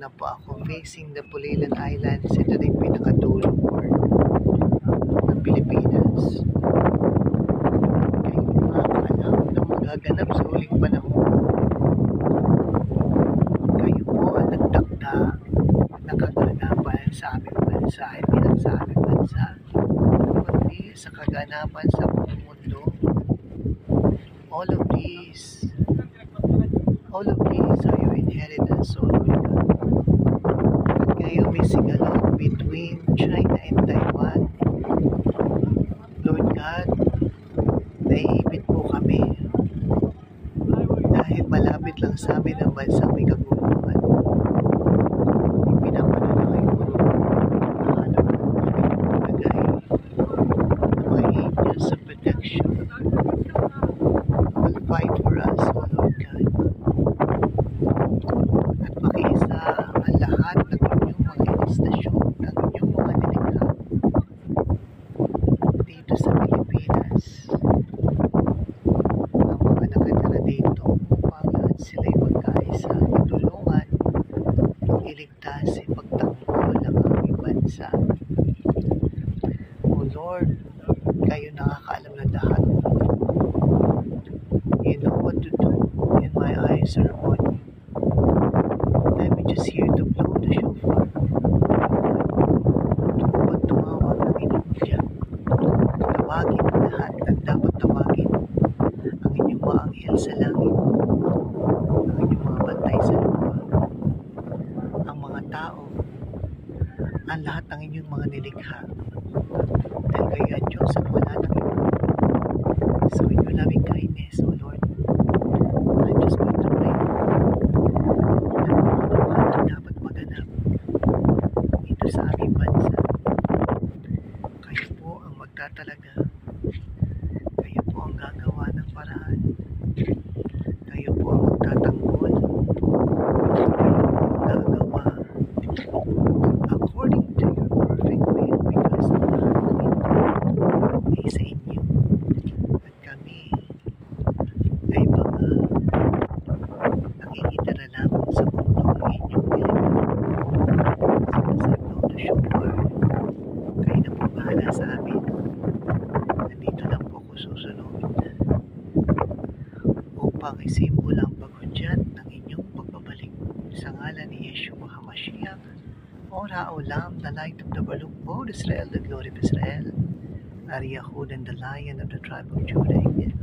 na po ako facing the Pulilan Islands. Ito na yung pinakadulong part ng Pilipinas. Kayo makakalam na magaganap sa huling panahon. Kayo po ang nagtakda ng kaganapan sa aming bansa, hindi lang sa aming bansa, kundi sa kaganapan sa buong mundo. All of these are your inheritance, O Lord God. At kayo may sigalot between China and Taiwan. Lord God, naiipit po kami dahil malapit lang sa amin ang bansang may kaguluhan. Ipinapala na kayo nahanap ng mga angels of protection will fight for us, O Lord God. At makiisa ang lahat ng inyong mga istasyon, ng inyong mga nilikha dito sa Pilipinas. Ang mga nakatira dito upang lahat sila'y magkaisa, itulungan, iligtas, ipagtanggol ang aming bansa. O Lord, kayo nakakaalam na lahat. You know what to do, and my eyes are upon you. Let me just hear to blow the shofar. Upang tumawag ng inyong tiyak. Tawagin ang lahat na dapat tawagin. Ang inyong mga anghel sa langit. Ang inyong mga bantay sa lupa. Ang mga tao. Ang lahat ng inyong mga nilikha. Dahil kayo ang Diyos at wala ng iba. So in your loving kindness, O Lord, I'm just going to pray na mga dapat maganap dito sa aming bansa. Kayo po ang magtatalaga. Kayo po ang gagawa ng paraan. Kayo po ang magtatanggol. Kayo po ang gagawa according to your perfect will, because ang lahat ng ito ay sa inyo. At kami ay mga nakikitira lamang sa mundong inyong nilikha. Sa blow the shofar, kayo na po bahala sa amin. Nandito lang po ako susunod upang isimbolo ang paghudyat ng inyong pagbabalik. Sa ngalan ni Yeshua HaMashiach, Ora Olam, the light of the world, O Israel, the glory of Israel, Ari Yahud, and the lion of the tribe of Judah. Amen.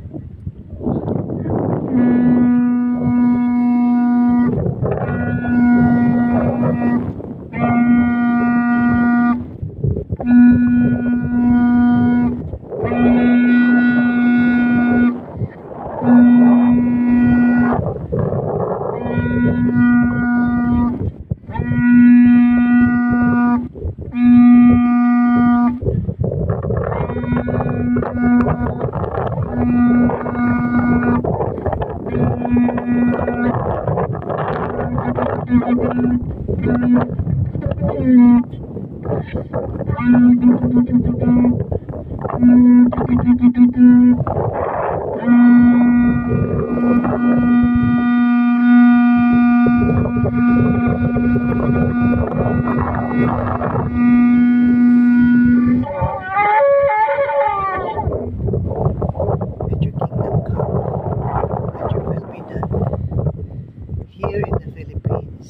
Here in the Philippines,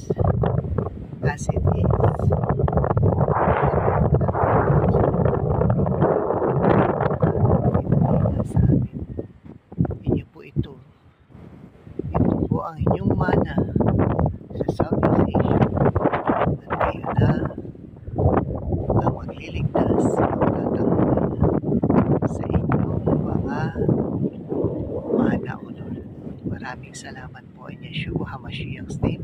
as it is sa amin. Inyo po ito. Ito po ang inyong mana sa Southeast Asia. At kayo na ang magliligtas, magtatanggol sa inyong mga mana, O Lord. Maraming salamat po in Yeshua HaMashiach's name.